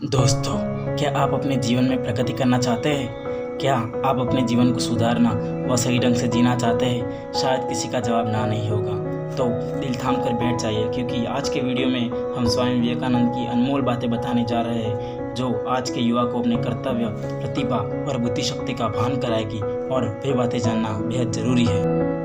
दोस्तों, क्या आप अपने जीवन में प्रगति करना चाहते हैं? क्या आप अपने जीवन को सुधारना व सही ढंग से जीना चाहते हैं? शायद किसी का जवाब ना नहीं होगा, तो दिल थाम कर बैठ जाइए, क्योंकि आज के वीडियो में हम स्वामी विवेकानंद की अनमोल बातें बताने जा रहे हैं, जो आज के युवा को अपने कर्तव्य, प्रतिभा और बुद्धि शक्ति का भान कराएगी। और वे बातें जानना बेहद ज़रूरी है।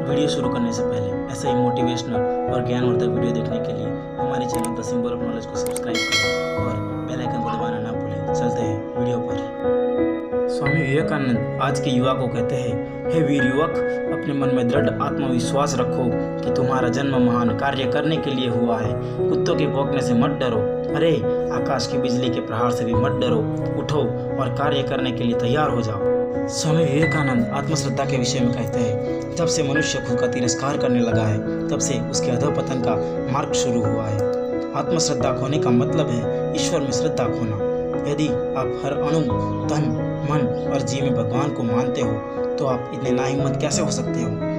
वीडियो शुरू करने से पहले ऐसे ही मोटिवेशनल और ज्ञानवर्धक वीडियो देखने के लिए हमारे channel the symbol of knowledge को सब्सक्राइब करें और बेल आइकन को दबाना ना भूलें। चलते हैं वीडियो पर। स्वामी विवेकानंद आज के युवा को कहते हैं, हे वीर युवक, अपने मन में दृढ़ आत्मविश्वास रखो कि तुम्हारा जन्म महान कार्य करने के लिए हुआ है। कुत्तों के भौंकने से मत डरो, अरे आकाश की बिजली के प्रहार से भी मत डरो। उठो और कार्य करने के लिए तैयार हो जाओ। स्वामी विवेकानंद आत्मश्रद्धा के विषय में कहते हैं, जब से मनुष्य खुद का तिरस्कार करने लगा है, तब से उसके अधोपतन का मार्ग शुरू हुआ है। आत्मश्रद्धा खोने का मतलब है ईश्वर में श्रद्धा खोना। यदि आप हर अणु, तन, मन और जीव में भगवान को मानते हो, तो आप इतने नाहिम्मत कैसे हो सकते हो?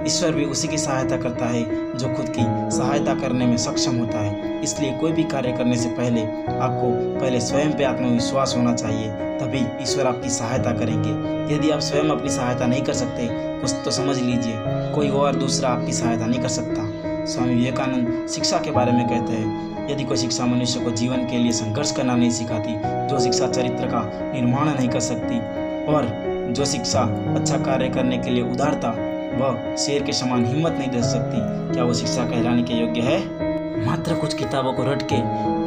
ईश्वर भी उसी की सहायता करता है जो खुद की सहायता करने में सक्षम होता है। इसलिए कोई भी कार्य करने से पहले आपको पहले स्वयं पे आत्मविश्वास होना चाहिए, तभी ईश्वर आपकी सहायता करेंगे। यदि आप स्वयं अपनी सहायता नहीं कर सकते, कुछ तो समझ लीजिए, कोई और दूसरा आपकी सहायता नहीं कर सकता। स्वामी विवेकानंद शिक्षा के बारे में कहते हैं, यदि कोई शिक्षा मनुष्य को जीवन के लिए संघर्ष करना नहीं सिखाती, जो शिक्षा चरित्र का निर्माण नहीं कर सकती, और जो शिक्षा अच्छा कार्य करने के लिए उदारता वह शेर के समान हिम्मत नहीं दे सकती, क्या वो शिक्षा कहलाने के योग्य है? मात्र कुछ किताबों को रट के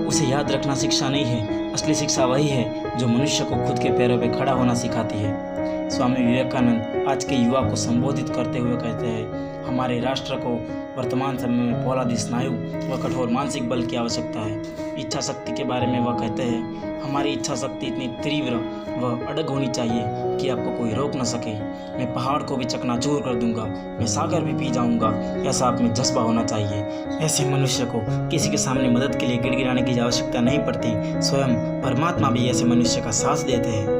उसे याद रखना शिक्षा नहीं है। असली शिक्षा वही है जो मनुष्य को खुद के पैरों पर खड़ा होना सिखाती है। स्वामी विवेकानंद आज के युवा को संबोधित करते हुए कहते हैं, हमारे राष्ट्र को वर्तमान समय में फौलादी स्नायु व कठोर मानसिक बल की आवश्यकता है। इच्छा शक्ति के बारे में वह कहते हैं, हमारी इच्छा शक्ति इतनी तीव्र व अड़ग होनी चाहिए कि आपको कोई रोक न सके। मैं पहाड़ को भी चकनाचूर कर दूंगा, मैं सागर भी पी जाऊंगा, ऐसा आप में जज्बा होना चाहिए। ऐसे मनुष्य को किसी के सामने मदद के लिए गिड़गिड़ाने की आवश्यकता नहीं पड़ती। स्वयं परमात्मा भी ऐसे मनुष्य का साथ देते हैं।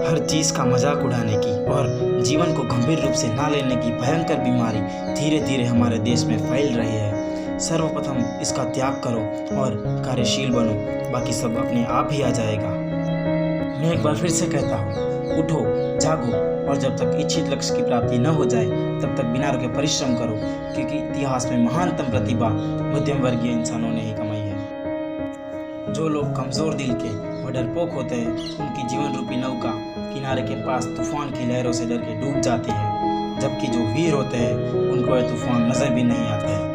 हर चीज़ का मजाक उड़ाने की और जीवन को गंभीर रूप से ना लेने की भयंकर बीमारी धीरे धीरे हमारे देश में फैल रही है। सर्वप्रथम इसका त्याग करो और कार्यशील बनो, बाकी सब अपने आप ही आ जाएगा। मैं एक बार फिर से कहता हूँ, उठो, जागो और जब तक इच्छित लक्ष्य की प्राप्ति न हो जाए, तब तक बिना रुके परिश्रम करो, क्योंकि इतिहास में महानतम प्रतिभा मध्यम वर्गीय इंसानों ने ही कमाई है। जो लोग कमजोर दिल के व डरपोक होते हैं, उनकी जीवन रूपी नौका किनारे के पास तूफान की लहरों से डर के डूब जाती है, जबकि जो वीर होते हैं उनको यह तूफान नजर भी नहीं आता है।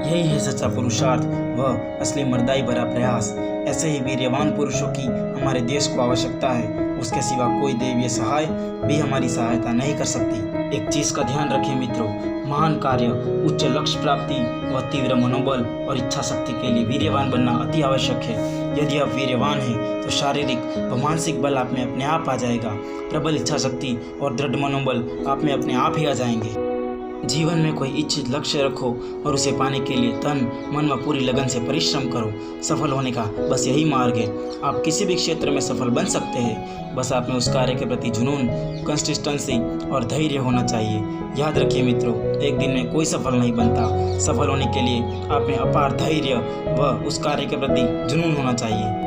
यही है सच्चा पुरुषार्थ व असली मर्दाई भरा प्रयास। ऐसे ही वीर्यवान पुरुषों की हमारे देश को आवश्यकता है। उसके सिवा कोई दैवीय सहाय भी हमारी सहायता नहीं कर सकती। एक चीज का ध्यान रखिए मित्रों, महान कार्य, उच्च लक्ष्य प्राप्ति व तीव्र मनोबल और इच्छा शक्ति के लिए वीर्यवान बनना अति आवश्यक है। यदि आप वीर्यवान हैं, तो शारीरिक व मानसिक बल आप में अपने आप आ जाएगा। प्रबल इच्छा शक्ति और दृढ़ मनोबल आप में अपने आप ही आ जाएंगे। जीवन में कोई इच्छित लक्ष्य रखो और उसे पाने के लिए तन, मन व पूरी लगन से परिश्रम करो। सफल होने का बस यही मार्ग है। आप किसी भी क्षेत्र में सफल बन सकते हैं, बस आप में उस कार्य के प्रति जुनून, कंसिस्टेंसी और धैर्य होना चाहिए। याद रखिए मित्रों, एक दिन में कोई सफल नहीं बनता। सफल होने के लिए आप में अपार धैर्य व उस कार्य के प्रति जुनून होना चाहिए।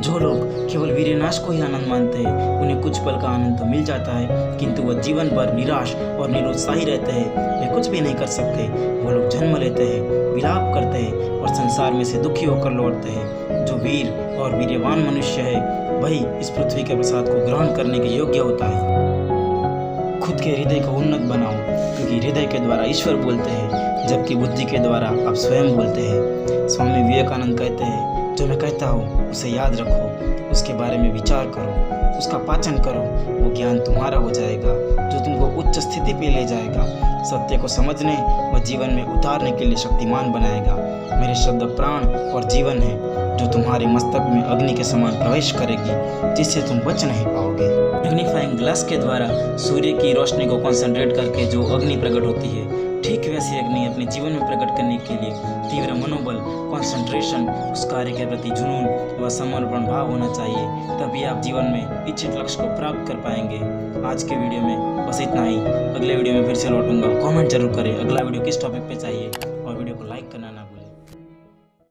जो लोग केवल वीरनाश को ही आनंद मानते हैं, उन्हें कुछ पल का आनंद तो मिल जाता है, किंतु वह जीवन भर निराश और निरुत्साही रहते हैं। वे कुछ भी नहीं कर सकते। वो लोग जन्म लेते हैं, विलाप करते हैं और संसार में से दुखी होकर लौटते हैं। जो वीर और वीर्यवान मनुष्य है, वही इस पृथ्वी के प्रसाद को ग्रहण करने के योग्य होता है। खुद के हृदय को उन्नत बनाओ, क्योंकि हृदय के द्वारा ईश्वर बोलते हैं, जबकि बुद्धि के द्वारा आप स्वयं बोलते हैं। स्वामी विवेकानंद कहते हैं, जो मैं कहता हूँ उसे याद रखो, उसके बारे में विचार करो, उसका पाचन करो, वो ज्ञान तुम्हारा हो जाएगा, जो तुमको उच्च स्थिति पे ले जाएगा, सत्य को समझने व जीवन में उतारने के लिए शक्तिमान बनाएगा। मेरे शब्द प्राण और जीवन है, जो तुम्हारे मस्तक में अग्नि के समान प्रवेश करेगी, जिससे तुम बच नहीं पाओगे। मैग्नीफाइंग ग्लास के द्वारा सूर्य की रोशनी को कंसंट्रेट करके जो अग्नि प्रकट होती है, ठीक वैसी अग्नि अपने जीवन में प्रकट करने के लिए तीव्र मनोबल, कंसंट्रेशन, उस कार्य के प्रति जुनून व समर्पण भाव होना चाहिए। तभी आप जीवन में इच्छित लक्ष्य को प्राप्त कर पाएंगे। आज के वीडियो में बस इतना ही। अगले वीडियो में फिर से लौटूंगा। कमेंट जरूर करें अगला वीडियो किस टॉपिक पे चाहिए।